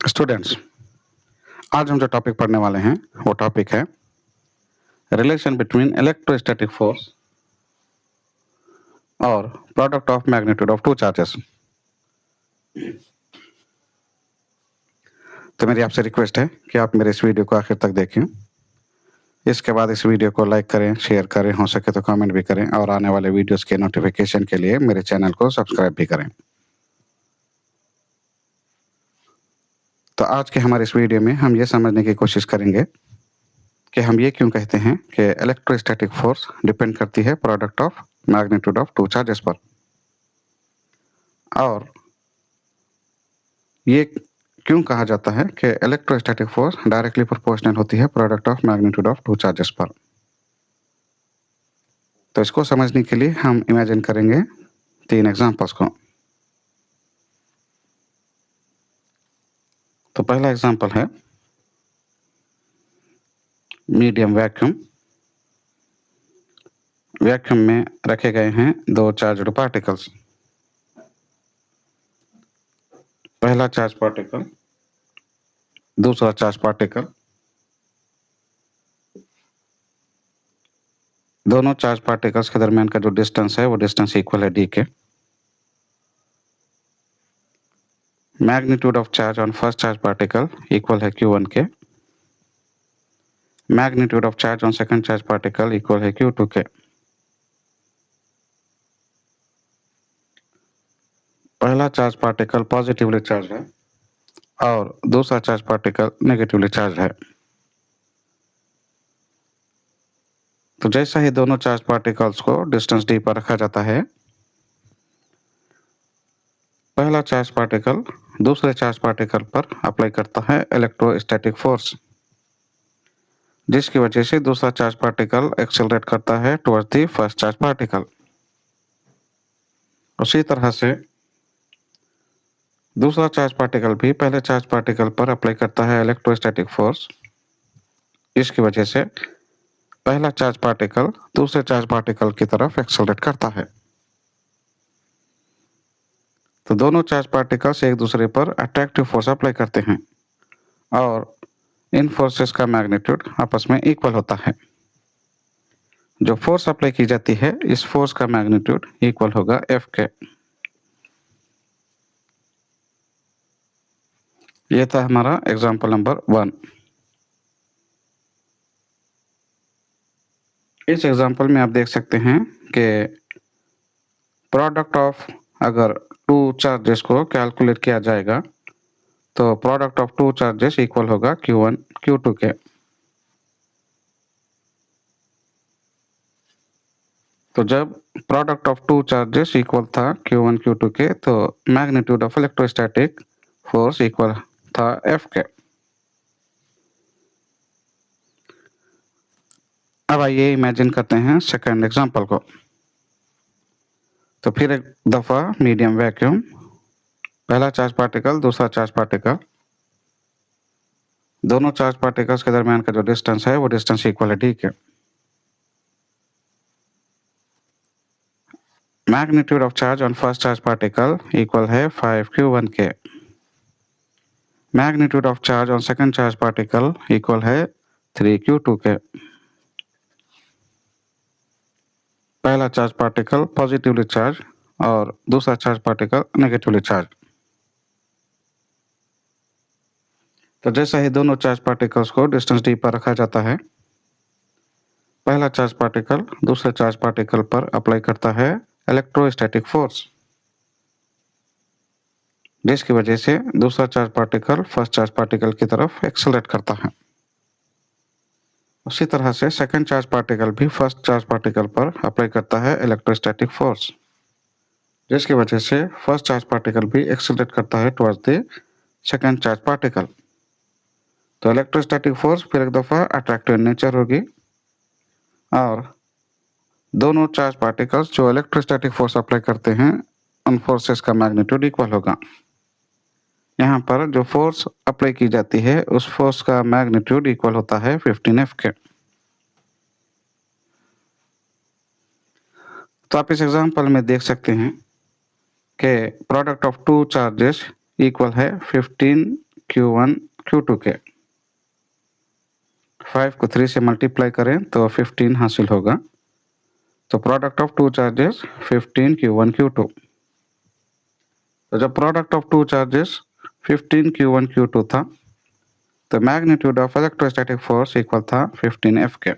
Students, आज हम जो टॉपिक पढ़ने वाले हैं वो टॉपिक है रिलेशन बिटवीन इलेक्ट्रोस्टैटिक फोर्स और product of magnitude of two charges. तो मेरी आपसे रिक्वेस्ट है कि आप मेरे इस वीडियो को आखिर तक देखें। इसके बाद इस वीडियो को लाइक करें, शेयर करें, हो सके तो कमेंट भी करें और आने वाले वीडियोस के नोटिफिकेशन के लिए मेरे चैनल को सब्सक्राइब भी करें। तो आज के हमारे इस वीडियो में हम ये समझने की कोशिश करेंगे कि हम ये क्यों कहते हैं कि इलेक्ट्रोस्टैटिक फोर्स डिपेंड करती है product of magnitude of two charges पर, और ये क्यों कहा जाता है कि इलेक्ट्रोस्टैटिक फोर्स डायरेक्टली प्रोपोर्शनल होती है product of magnitude of two charges पर। तो इसको समझने के लिए हम इमेजिन करेंगे 3 एग्जांपल्स को। तो पहला एग्जांपल है मीडियम वैक्यूम। वैक्यूम में रखे गए हैं 2 चार्ज्ड पार्टिकल्स। पहला चार्ज पार्टिकल, दूसरा चार्ज पार्टिकल। दोनों चार्ज पार्टिकल्स के दरमियान का जो डिस्टेंस है वो डिस्टेंस इक्वल है d के। Magnitude of charge on first charge particle equal है q1 के। Magnitude of charge on second charge particle equal है q2 के। पहला चार्ज पार्टिकल पॉजिटिवली चार्ज है और दूसरा चार्ज पार्टिकल नेगेटिवली चार्ज है। तो जैसा ही दोनों चार्ज पार्टिकल्स को डिस्टेंस d पर रखा जाता है, पहला चार्ज पार्टिकल दूसरे चार्ज पार्टिकल पर अप्लाई करता है इलेक्ट्रोस्टैटिक फोर्स, जिसकी वजह से दूसरा चार्ज पार्टिकल एक्सेलरेट करता है towards the first charge particle. उसी तरह से दूसरा चार्ज पार्टिकल भी पहले चार्ज पार्टिकल पर अप्लाई करता है इलेक्ट्रोस्टैटिक फोर्स, जिसकी वजह से पहला चार्ज पार्टिकल दूसरे चार्ज पार्टिकल की तरफ एक्सेलरेट करता है। तो दोनों चार्ज पार्टिकल्स एक दूसरे पर अट्रैक्टिव फोर्स अप्लाई करते हैं और इन फोर्सेस का मैग्नीट्यूड आपस में इक्वल होता है। जो फोर्स अप्लाई की जाती है इस फोर्स का मैग्नीट्यूड इक्वल होगा F के। ये था हमारा एग्जांपल नंबर 1। इस एग्जांपल में आप देख सकते हैं कि प्रोडक्ट ऑफ अगर 2 चार्जेस को कैलकुलेट किया जाएगा तो प्रोडक्ट ऑफ 2 चार्जेस इक्वल होगा Q1 Q2 के। तो जब प्रोडक्ट ऑफ 2 चार्जेस इक्वल था Q1 Q2 के, तो magnitude of electrostatic force equal था F के। अब आइए इमेजिन करते हैं सेकंड एग्जांपल को। तो फिर एक दफा मीडियम वैक्यूम, पहला चार्ज पार्टिकल दूसरा चार्ज पार्टिकल, दोनों चार्ज पार्टिकल्स के दरमियान का जो डिस्टेंस है वो डिस्टेंस इक्वल है d के। Magnitude of charge on first charge particle equal है 5q1 के। Magnitude of charge on second charge particle equal है 3q2 के। पहला चार्ज पार्टिकल पॉजिटिवली चार्ज और दूसरा चार्ज पार्टिकल नेगेटिवली चार्ज। तो जैसा ही दोनों चार्ज पार्टिकल्स को डिस्टेंस d पर रखा जाता है, पहला चार्ज पार्टिकल दूसरे चार्ज पार्टिकल पर अप्लाई करता है इलेक्ट्रोस्टैटिक फोर्स, जिसकी वजह से दूसरा charge particle first charge particle की तरफ एक्सेलरेट करता है। उसी तरह से सेकंड चार्ज पार्टिकल भी फर्स्ट चार्ज पार्टिकल पर अप्लाई करता है इलेक्ट्रोस्टैटिक फोर्स, जिसकी वजह से फर्स्ट चार्ज पार्टिकल भी एक्सेलरेट करता है towards the second charge particle. तो इलेक्ट्रोस्टैटिक फोर्स फिर एक दफ़ा अट्रैक्टिव नेचर होगी और दोनों चार्ज पार्टिकल्स जो इलेक्ट्रोस्टैटिक फोर्स अप्लाई करते हैं उन फोर्सेस का मैग्नीट्यूड इक्वल होगा। यहाँ पर जो फोर्स अप्लाई की जाती है उस फोर्स का मैग्नीट्यूड इक्वल होता है 15F के। तो आप इस एग्जांपल में देख सकते हैं कि प्रोडक्ट ऑफ 2 चार्जेस इक्वल है 15 Q1 Q2 के। 5 को 3 से मल्टीप्लाई करें तो 15 हासिल होगा। तो product of two charges 15 Q1 Q2। तो जब product of two charges 15 Q1 Q2 था तो magnitude of electrostatic force equal था 15 F के।